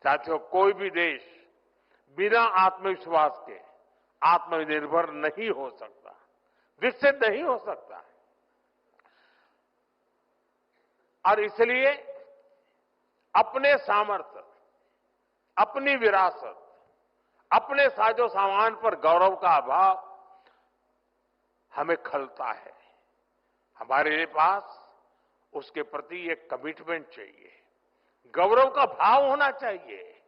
साथियों, कोई भी देश बिना आत्मविश्वास के आत्मनिर्भर नहीं हो सकता, विकसित नहीं हो सकता। और इसलिए अपने सामर्थ्य, अपनी विरासत, अपने साजो सामान पर गौरव का अभाव हमें खलता है। हमारे पास उसके प्रति एक कमिटमेंट चाहिए, गौरव का भाव होना चाहिए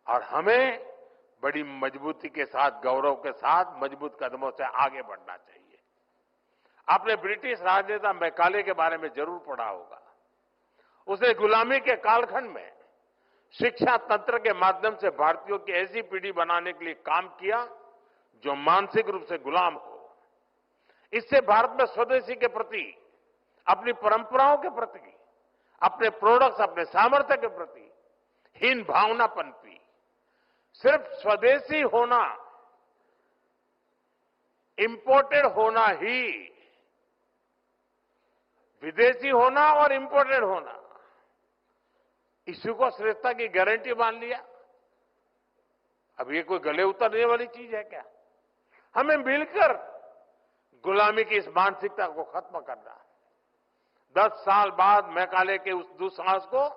और हमें बड़ी मजबूती के साथ, गौरव के साथ मजबूत कदमों से आगे बढ़ना चाहिए। आपने ब्रिटिश राजनेता मैकाले के बारे में जरूर पढ़ा होगा। उसने गुलामी के कालखंड में शिक्षा तंत्र के माध्यम से भारतीयों की ऐसी पीढ़ी बनाने के लिए काम किया जो मानसिक रूप से गुलाम हो। इससे भारत में स्वदेशी के प्रति, अपनी परंपराओं के प्रति, अपने प्रोडक्ट्स, अपने सामर्थ्य के प्रति हीन भावना पनपी। सिर्फ स्वदेशी होना, इंपोर्टेड होना ही, विदेशी होना और इंपोर्टेड होना, इसी को श्रेष्ठता की गारंटी मान लिया। अब ये कोई गले उतरने वाली चीज है क्या? हमें मिलकर गुलामी की इस मानसिकता को खत्म करना है। 10 साल बाद मैकाले के उस दुस्साहस को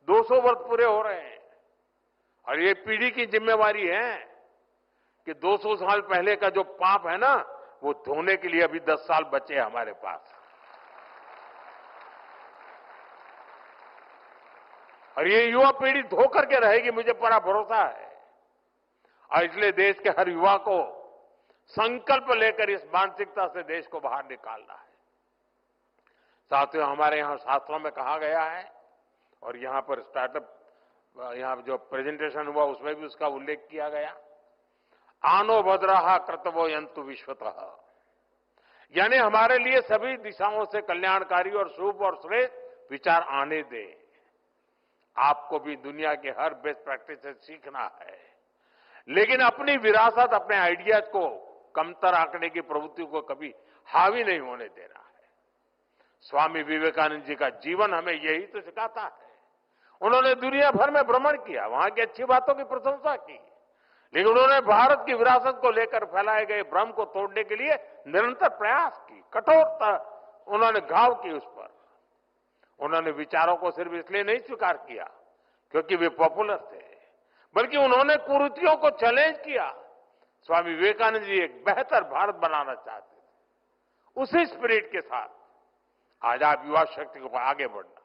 200 वर्ष पूरे हो रहे हैं और ये पीढ़ी की जिम्मेवारी है कि 200 साल पहले का जो पाप है ना, वो धोने के लिए अभी 10 साल बचे हमारे पास। और ये युवा पीढ़ी धो करके रहेगी, मुझे पूरा भरोसा है। और इसलिए देश के हर युवा को संकल्प लेकर इस मानसिकता से देश को बाहर निकालना है। साथियों, हमारे यहां शास्त्रों में कहा गया है और यहां पर स्टार्टअप, यहां जो प्रेजेंटेशन हुआ उसमें भी उसका उल्लेख किया गया, आनो भद्रः कर्तव्यो यन्तु विश्वतः। यानी हमारे लिए सभी दिशाओं से कल्याणकारी और शुभ और श्रेष्ठ विचार आने दे। आपको भी दुनिया के हर बेस्ट प्रैक्टिस से सीखना है, लेकिन अपनी विरासत, अपने आइडियाज को कमतर आंकने की प्रवृत्ति को कभी हावी नहीं होने देना है। स्वामी विवेकानंद जी का जीवन हमें यही तो सिखाता है। उन्होंने दुनिया भर में भ्रमण किया, वहां की अच्छी बातों की प्रशंसा की, लेकिन उन्होंने भारत की विरासत को लेकर फैलाए गए भ्रम को तोड़ने के लिए निरंतर प्रयास की, कठोरता उन्होंने घाव की उस पर। उन्होंने विचारों को सिर्फ इसलिए नहीं स्वीकार किया क्योंकि वे पॉपुलर थे, बल्कि उन्होंने कुरीतियों को चैलेंज किया। स्वामी विवेकानंद जी एक बेहतर भारत बनाना चाहते थे। उसी स्पिरिट के साथ आज आप युवा शक्ति को आगे बढ़ना,